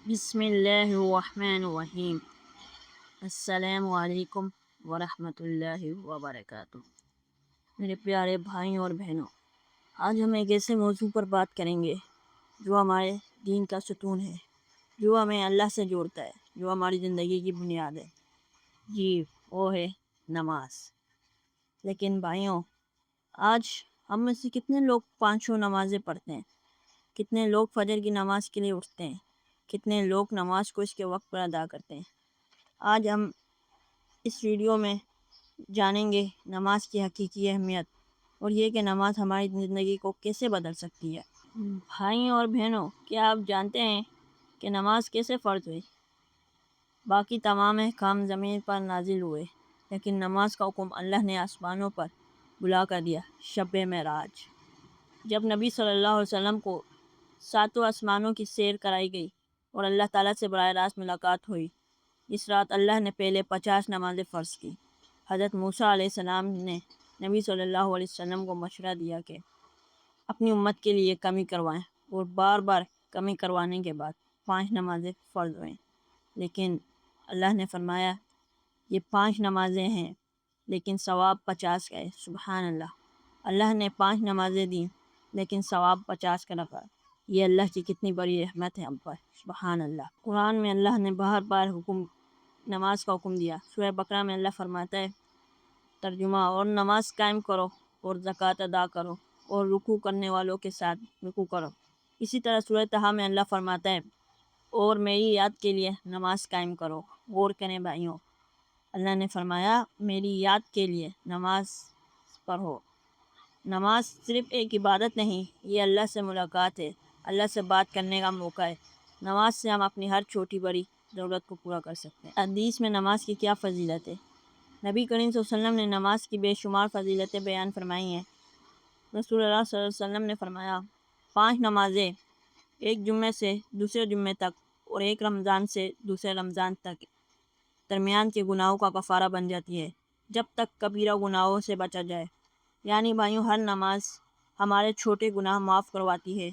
بسم اللہ الرحمن الرحیم۔ السلام علیکم ورحمۃ اللہ وبرکاتہ۔ میرے پیارے بھائیوں اور بہنوں، آج ہم ایک ایسے موضوع پر بات کریں گے جو ہمارے دین کا ستون ہے، جو ہمیں اللہ سے جوڑتا ہے، جو ہماری زندگی کی بنیاد ہے۔ جی، وہ ہے نماز۔ لیکن بھائیوں، آج ہم میں سے کتنے لوگ پانچوں نمازیں پڑھتے ہیں؟ کتنے لوگ فجر کی نماز کے لیے اٹھتے ہیں؟ کتنے لوگ نماز کو اس کے وقت پر ادا کرتے ہیں؟ آج ہم اس ویڈیو میں جانیں گے نماز کی حقیقی اہمیت اور یہ کہ نماز ہماری زندگی کو کیسے بدل سکتی ہے۔ بھائیوں اور بہنوں، کیا آپ جانتے ہیں کہ نماز کیسے فرض ہوئی؟ باقی تمام احکام زمین پر نازل ہوئے، لیکن نماز کا حکم اللہ نے آسمانوں پر بلا کر دیا۔ شب معراج، جب نبی صلی اللہ علیہ وسلم کو ساتوں آسمانوں کی سیر کرائی گئی اور اللہ تعالیٰ سے براہ راست ملاقات ہوئی، اس رات اللہ نے پہلے 50 نمازیں فرض کی۔ حضرت موسیٰ علیہ السلام نے نبی صلی اللہ علیہ وسلم کو مشورہ دیا کہ اپنی امت کے لیے کمی کروائیں، اور بار بار کمی کروانے کے بعد 5 نمازیں فرض ہوئیں۔ لیکن اللہ نے فرمایا یہ 5 نمازیں ہیں لیکن ثواب 50 کا ہے۔ سبحان اللہ، اللہ نے 5 نمازیں دیں لیکن ثواب 50 کا رکھا۔ یہ اللہ کی کتنی بڑی رحمت ہے ہم پر، سبحان اللہ۔ قرآن میں اللہ نے بار بار نماز کا حکم دیا۔ سورہ بقرہ میں اللہ فرماتا ہے، ترجمہ، اور نماز قائم کرو اور زکوٰۃ ادا کرو اور رکوع کرنے والوں کے ساتھ رکوع کرو۔ اسی طرح سورہ طٰہٰ میں اللہ فرماتا ہے، اور میری یاد کے لیے نماز قائم کرو۔ غور کریں بھائیوں، اللہ نے فرمایا میری یاد کے لیے نماز پڑھو۔ نماز صرف ایک عبادت نہیں، یہ اللہ سے ملاقات ہے، اللہ سے بات کرنے کا موقع ہے۔ نماز سے ہم اپنی ہر چھوٹی بڑی ضرورت کو پورا کر سکتے ہیں۔ حدیث میں نماز کی کیا فضیلت ہے؟ نبی کریم صلی اللہ علیہ وسلم نے نماز کی بے شمار فضیلتیں بیان فرمائی ہیں۔ رسول اللہ صلی اللہ علیہ وسلم نے فرمایا، 5 نمازیں ایک جمعے سے دوسرے جمعے تک اور ایک رمضان سے دوسرے رمضان تک درمیان کے گناہوں کا کفارہ بن جاتی ہے، جب تک کبیرہ گناہوں سے بچا جائے۔ یعنی بھائیوں، ہر نماز ہمارے چھوٹے گناہ معاف کرواتی ہے۔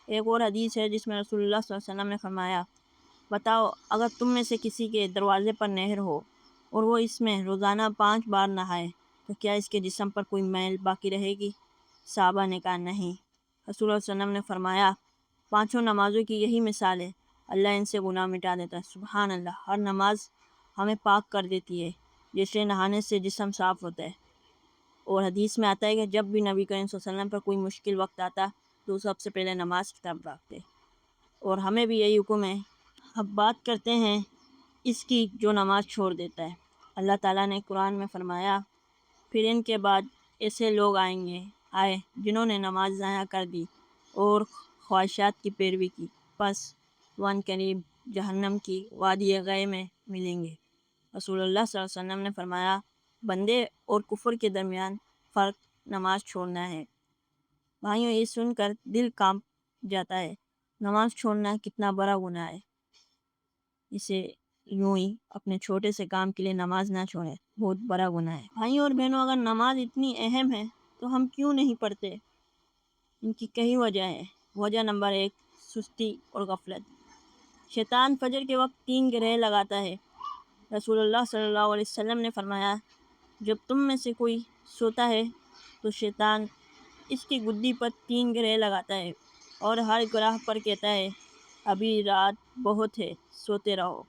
ایک اور حدیث ہے جس میں رسول اللہ صلی اللہ علیہ وسلم نے فرمایا، بتاؤ، اگر تم میں سے کسی کے دروازے پر نہر ہو اور وہ اس میں روزانہ 5 بار نہائے تو کیا اس کے جسم پر کوئی میل باقی رہے گی؟ صحابہ نے کہا نہیں۔ رسول اللہ صلی اللہ علیہ وسلم نے فرمایا، 5 نمازوں کی یہی مثال ہے، اللہ ان سے گناہ مٹا دیتا ہے۔ سبحان اللہ، ہر نماز ہمیں پاک کر دیتی ہے، جیسے نہانے سے جسم صاف ہوتا ہے۔ اور حدیث میں آتا ہے کہ جب بھی نبی کریم صلی اللہ علیہ وسلم پر کوئی مشکل وقت آتا تو سب سے پہلے نماز کی طرف بھاگتے، اور ہمیں بھی یہی حکم ہے۔ اب بات کرتے ہیں اس کی جو نماز چھوڑ دیتا ہے۔ اللہ تعالیٰ نے قرآن میں فرمایا، پھر ان کے بعد ایسے لوگ آئے جنہوں نے نماز ضائع کر دی اور خواہشات کی پیروی کی، پس وہ عنقریب جہنم کی وادی غے میں ملیں گے۔ رسول اللہ صلی اللہ علیہ وسلم نے فرمایا، بندے اور کفر کے درمیان فرق نماز چھوڑنا ہے۔ بھائیوں، یہ سن کر دل کانپ جاتا ہے، نماز چھوڑنا کتنا بڑا گناہ ہے۔ اسے یوں ہی اپنے چھوٹے سے کام کے لیے نماز نہ چھوڑیں، بہت بڑا گناہ ہے۔ بھائیوں اور بہنوں، اگر نماز اتنی اہم ہے تو ہم کیوں نہیں پڑھتے؟ ان کی کئی وجہ ہیں۔ وجہ نمبر 1، سستی اور غفلت۔ شیطان فجر کے وقت 3 گرہ لگاتا ہے۔ رسول اللہ صلی اللہ علیہ وسلم نے فرمایا، جب تم میں سے کوئی سوتا ہے تو شیطان اس کی گدی پر 3 گرہ لگاتا ہے اور ہر گرہ پر کہتا ہے، ابھی رات بہت ہے، سوتے رہو۔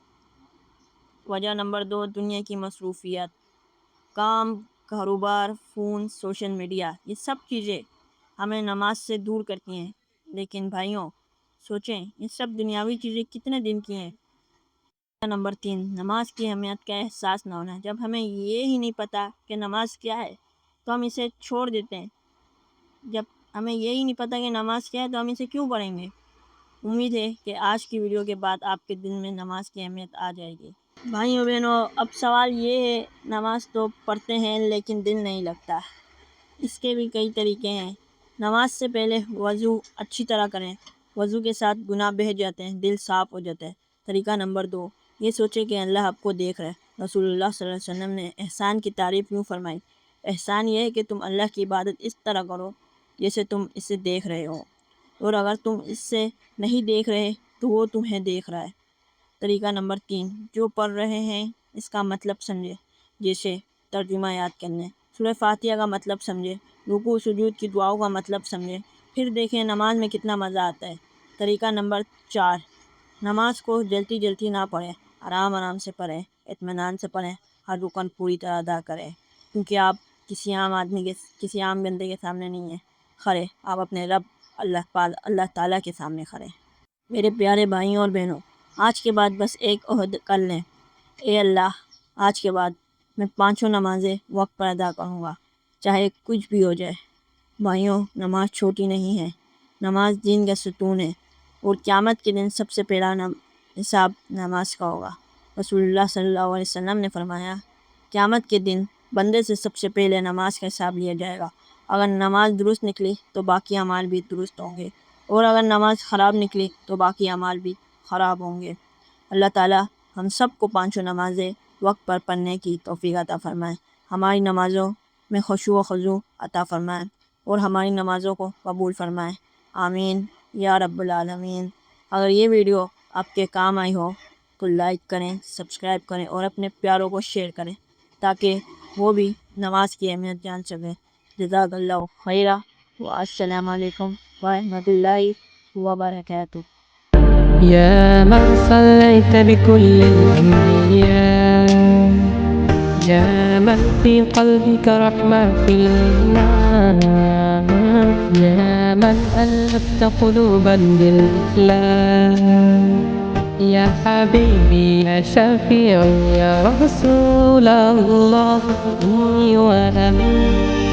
وجہ نمبر 2، دنیا کی مصروفیات۔ کام، کاروبار، فون، سوشل میڈیا، یہ سب چیزیں ہمیں نماز سے دور کرتی ہیں۔ لیکن بھائیوں، سوچیں، یہ سب دنیاوی چیزیں کتنے دن کی ہیں؟ نمبر 3، نماز کی اہمیت کا احساس نہ ہونا۔ جب ہمیں یہ ہی نہیں پتہ کہ نماز کیا ہے تو ہم اسے چھوڑ دیتے ہیں۔ جب ہمیں یہی نہیں پتہ کہ نماز کیا ہے تو ہم اسے کیوں پڑھیں گے؟ امید ہے کہ آج کی ویڈیو کے بعد آپ کے دل میں نماز کی اہمیت آ جائے گی۔ بھائیوں بہنوں، اب سوال یہ ہے، نماز تو پڑھتے ہیں لیکن دل نہیں لگتا۔ اس کے بھی کئی طریقے ہیں۔ نماز سے پہلے وضو اچھی طرح کریں، وضو کے ساتھ گناہ بہہ جاتے ہیں، دل صاف ہو جاتا ہے۔ طریقہ نمبر 2، یہ سوچیں کہ اللہ آپ کو دیکھ رہا ہے۔ رسول اللہ صلی اللہ علیہ وسلم نے احسان کی تعریف یوں فرمائی، احسان یہ ہے کہ تم اللہ کی عبادت اس طرح کرو جیسے تم اسے دیکھ رہے ہو، اور اگر تم اس سے نہیں دیکھ رہے تو وہ تمہیں دیکھ رہا ہے۔ طریقہ نمبر 3، جو پڑھ رہے ہیں اس کا مطلب سمجھے، جیسے ترجمہ یاد کرنے، سورہ فاتحہ کا مطلب سمجھے، رکوع سجود کی دعاؤں کا مطلب سمجھے، پھر دیکھیں نماز میں کتنا مزہ آتا ہے۔ طریقہ نمبر 4، نماز کو جلدی جلدی نہ پڑھیں، آرام آرام سے پڑھیں، اطمینان سے پڑھیں، ہر رکن پوری طرح ادا کریں، کیونکہ آپ کسی عام بندے کے سامنے نہیں ہیں کھڑے، آپ اپنے رب اللہ تعالیٰ کے سامنے کھڑے۔ میرے پیارے بھائیوں اور بہنوں، آج کے بعد بس ایک عہد کر لیں، اے اللہ، آج کے بعد میں 5 نمازیں وقت پر ادا کروں گا، چاہے کچھ بھی ہو جائے۔ بھائیوں، نماز چھوٹی نہیں ہے، نماز دین کا ستون ہے، اور قیامت کے دن سب سے پہلا حساب نماز کا ہوگا۔ رسول اللہ صلی اللہ علیہ وسلم نے فرمایا، قیامت کے دن بندے سے سب سے پہلے نماز کا حساب لیا جائے گا۔ اگر نماز درست نکلی تو باقی اعمال بھی درست ہوں گے، اور اگر نماز خراب نکلی تو باقی اعمال بھی خراب ہوں گے۔ اللہ تعالیٰ ہم سب کو 5 نمازیں وقت پر پڑھنے کی توفیق عطا فرمائے، ہماری نمازوں میں خشوع و خضوع عطا فرمائے، اور ہماری نمازوں کو قبول فرمائے، آمین یا رب العالمین۔ اگر یہ ویڈیو آپ کے کام آئی ہو تو لائک کریں، سبسکرائب کریں، اور اپنے پیاروں کو شیئر کریں تاکہ وہ بھی نماز کی اہمیت جان سکیں۔ جزاک اللہ خیرہ، والسلام علیکم ورحمۃ اللہ وبرکاتہ۔ يا من صليت بكل الأنبياء، يا من في قلبك رحمة في الإيمان، يا من ألفت قلوبا بالإسلام، يا حبيبي يا شفيعي يا رسول الله، إني وأنا